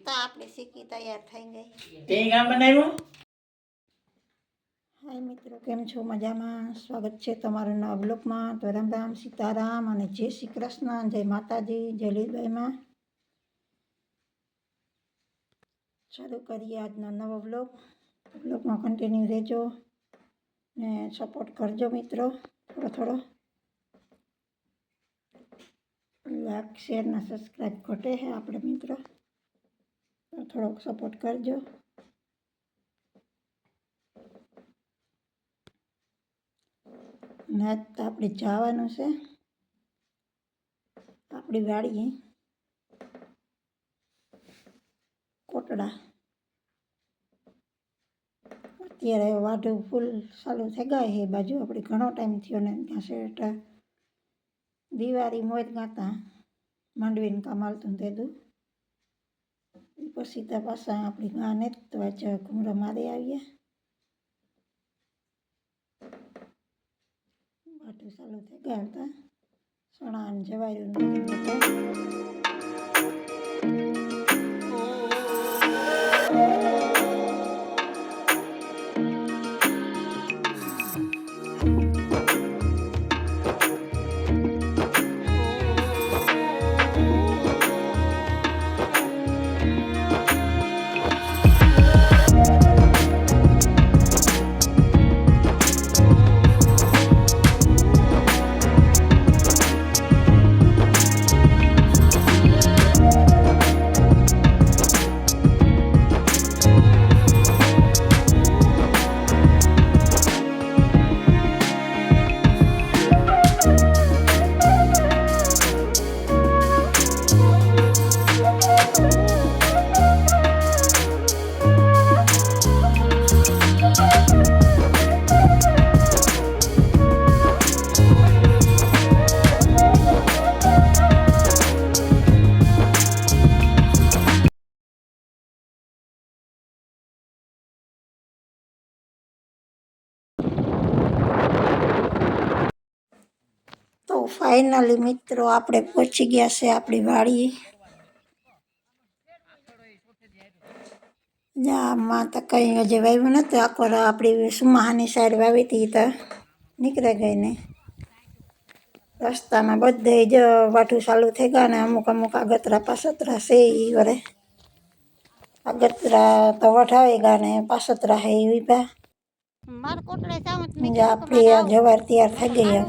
મસ્ત આપણી સિક્કી તૈયાર થઈ ગઈ. તે કામ બનાવ્યું? હાય મિત્રો, કેમ છો? મજામાં? સ્વાગત છે તમારું નવા બ્લોગમાં. તો રામ રામ, સીતારામ અને જય શ્રી કૃષ્ણ, જય માતાજી, જય લીલભાઈમાં. શરૂ કરીએ આજનો નવો બ્લોગમાં કન્ટિન્યુ રહેજો ને સપોર્ટ કરજો મિત્રો. થોડો લાઈક શેર ને સબસ્ક્રાઈબ ઘટે છે આપણે મિત્રો, તો થોડોક સપોર્ટ કરજો. ને આજ તો આપણે જવાનું છે આપણી વાડીએ કોટડા. અત્યારે વાઢું ફૂલ ચાલુ થઈ ગયા છે એ બાજુ. આપણે ઘણો ટાઈમ થયો ને ત્યાં શેઠ દિવાળી મોજ ગાતા માંડવીને કામ હાલતું તેતું. પછી ત્યાં પાછા આપણી ગાને તો આજ ઘૂમરો મારી આવીએ. વાઢું ચાલુ થઈ ગયા હતા, સણા ને જવાયું તો ફાઇનલી મિત્રો આપણે પહોંચી ગયા છે આપણી વાડી. આમાં તો કંઈ હજી વાવ્યું નથી. આખો આપણી સુમાહાની સાઈડ વાવી હતી તો નીકળી ગઈ ને રસ્તામાં બધે જ વાઠું ચાલુ થઈ ગયા ને અમુક આગતરા પાસતરા છે એ વરે. આગતરા તો વઢાવી ગયા ને પાસતરા છે એ વીપા. આપણી આ જવાર તૈયાર થઈ ગઈ.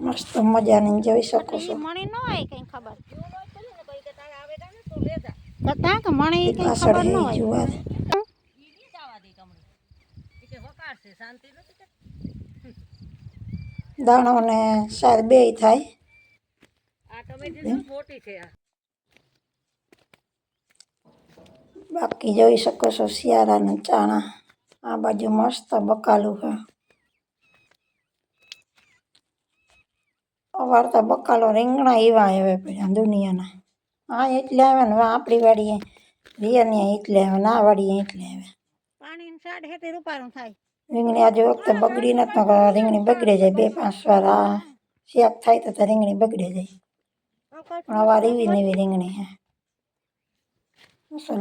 મસ્ત મજાની જોઈ શકો છો. જુવાર દાણો ને સાર બે થાય. બાકી જોઈ શકો છો શિયાળાના ચાણા. આ બાજુ મસ્ત બકાલું છે. અવાર તો બકાલો રીંગણા એવા આવે પડ્યા દુનિયાના. હા એટલે આવે ને આપણી વાડીએ રિયાની એટલે આવે ને આ વાડીએ એટલે આવે. પાણી સાડ હેઠે રૂપારું થાય. રીંગણી આજે વખતે બગડી નથી. રીંગણી બગડે જાય 2-5 વાર આ શેક થાય તો રીંગણી બગડે જાય. પણ અવાર એવી ને એવી રીંગણી હે અસલ.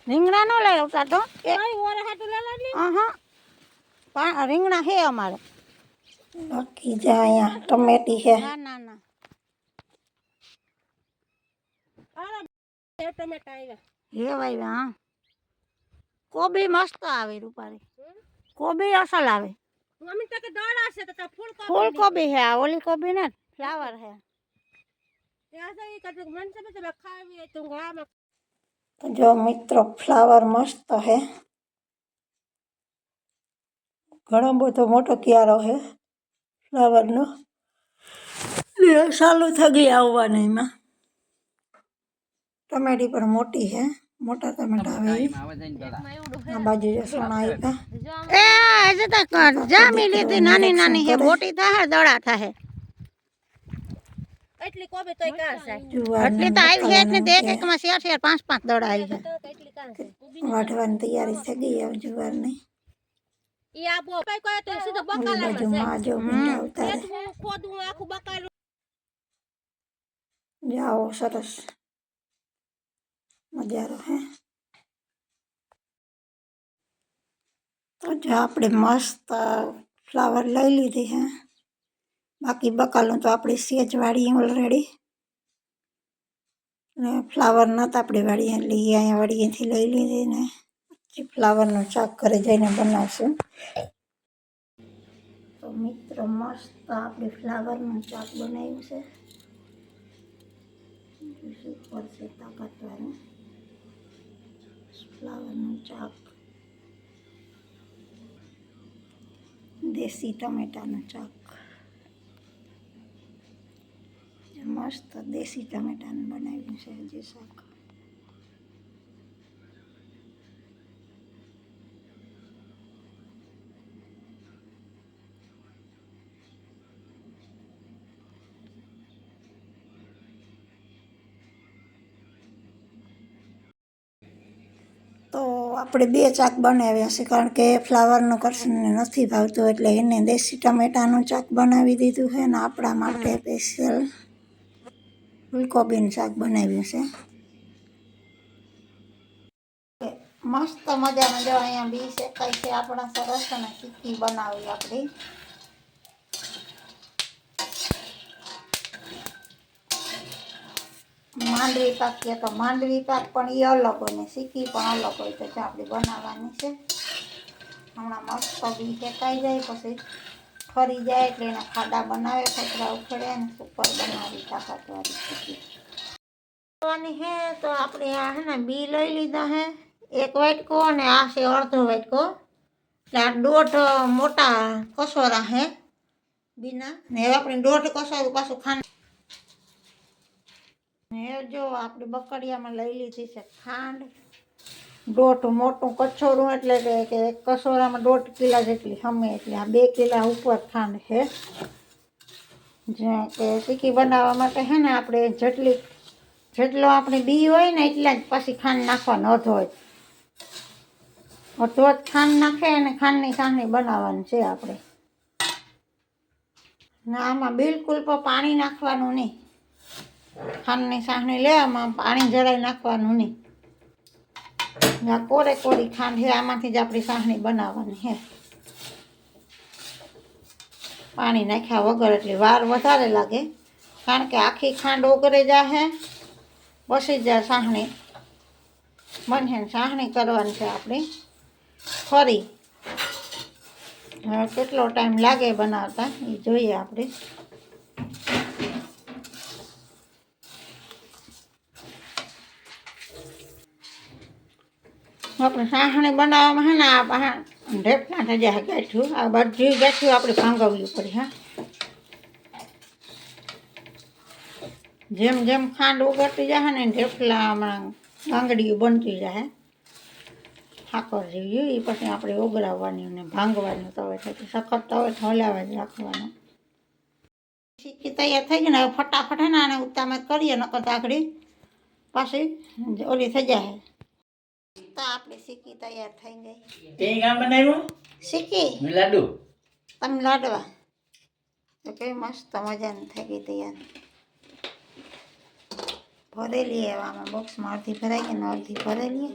રીંગણા નો લઈ આવતા તો રીંગણા હે અમારે. બાકી જા અહીંયા ટમેટી છે. ના હા. કોબી મસ્ત આવે રૂપારી. કોબી અસલ આવે. ફૂલ કોબી હે. ઓલી કોબી ને ફ્લાવર હે. જો મિત્રો ફ્લાવર મસ્ત હે. ઘણો બધો મોટો ક્યારો હે ફ્લાવરનો. ચાલુ થઈ ગઈ આવવાની. એમાં ટમેટી પણ મોટી હે. મોટા ટમેટા આવે. આ બાજુ સોના આપ્યા. જામી લીધી. નાની હે. મોટી થાય દડા થાય. એટલી કોબી તોય કાં છે. એટલી તો આવી છે એટલે એક એકમાં 4-4 5-5 દડા આવી છે. વાઢવાની તૈયારી થઈ ગઈ હવે જુવારની. ઈ આપો કઈ કહે તો સીધો ઓલી બકાલામાં બાજુ છે માં જો ભીંડા ઉતારે હું ખોદું આખું બકાલું જાઓ સરસ નજારો હે તો જો આપણે મસ્ત ફ્લાવર લઈ લીધી હે બાકી બકાલું તો આપણી સેજ વાળી ઓલરેડી ને ફ્લાવર નહોતા આપણી વાળી એટલે એ અહીંયા વાળીએથી લઈ લીધી ને પછી ફ્લાવરનું શાક ઘરે જઈને બનાવશું તો મિત્રો મસ્ત આપણે ફ્લાવરનું શાક બનાવ્યું છે સુપર છે તાકાતવાળું ફ્લાવરનું શાક દેશી ટમેટાનું શાક મસ્ત દેશી ટમેટાનું બનાવ્યું છે જે શાક તો આપણે બે શાક બનાવ્યા છે કારણ કે ફ્લાવરનું કરશનને નથી ભાવતું એટલે એને દેશી ટમેટાનું શાક બનાવી દીધું છે ને આપણા માટે સ્પેશિયલ ફૂલકોબીનું શાક બનાવ્યું છે મસ્ત મજાનું જો અહીંયા બી શેકાય છે આપણા સરસ અને તીખી બનાવી આપણી માંડવી પાક કે તો માંડવી પાક પણ એ અલગ હોય ને શીખી પણ અલગ હોય તો આપણે બનાવવાની છે હમણાં મસ્ત બી શેકાઈ જાય પછી ફરી જાય એટલે એના ખાડા બનાવે કચરા ઉખેડે ને સુપર બનાવી તાકાતવાળી શીખી હે તો આપણે આ હે ને બી લઈ લીધા હે એક વાટકો અને આ છે અડધો વાટકો એટલે આ 1.5 મોટા કસોરા હે બીના ને હવે આપણે 1.5 કસોરું પાછું ખાંડ હવે જો આપણે બકડિયામાં લઈ લીધી છે ખાંડ 1.5 મોટું કચોરું એટલે કે એક કસોરામાં 1.5 કિલા જેટલી હમે એટલે આ 2 કિલા ઉપર ખાંડ છે જ્યાં કે ટીકી બનાવવા માટે છે ને આપણે જેટલો આપણે બી હોય ને એટલા જ પછી ખાંડ નાખવાનો અધો જ ખાંડ નાખે અને ખાંડની સાહણી બનાવવાની છે આપણે ને આમાં બિલકુલ પણ પાણી નાખવાનું નહીં ખાંડની સાહણી લેવામાં પાણી જરાય નાખવાનું નહીં આ કોરી ખાંડ છે આમાંથી જ આપણી સાહણી બનાવવાની છે પાણી નાખ્યા વગર એટલે વાર વધારે લાગે કારણ કે આખી ખાંડ ઓગળે જાહે પછી જ સાહણી બને સાહણી કરવાની છે આપણે ફરી હવે કેટલો ટાઈમ લાગે બનાવતા એ જોઈએ આપણે આપણે સાહણી બનાવવામાં છે ને આ ઢેપના થઈ જાય ગાંઠ્યું આ બધી ગાંઠ્યું આપણે ભાંગવવી પડે હા જેમ જેમ ખાંડ ઉગડતી જાય ને ઢેપલા હમણાં ગાંગડીઓ બનતી જાય ઠાકોર જેવી એ પછી આપણે ઉગડાવવાની અને ભાંગવાની તવે થતી સખત તવે હલાવા જ રાખવાનું સિક્કી તૈયાર થઈ ગઈ ને હવે ફટાફટ હે ને આને ઉતામે કરીએ નકર આગળ પાછી ઓલી થઈ જાય તો આપણી સિક્કી તૈયાર થઈ ગઈ તે કામ બનાવ્યું સિક્કી લાડુ તમે લાડવા તો કેવી મસ્ત મજાની થઈ ગઈ તૈયાર ભરેલી આમાં બોક્સમાં અડધી ભરાઈ ગઈ ને અડધી ભરેલી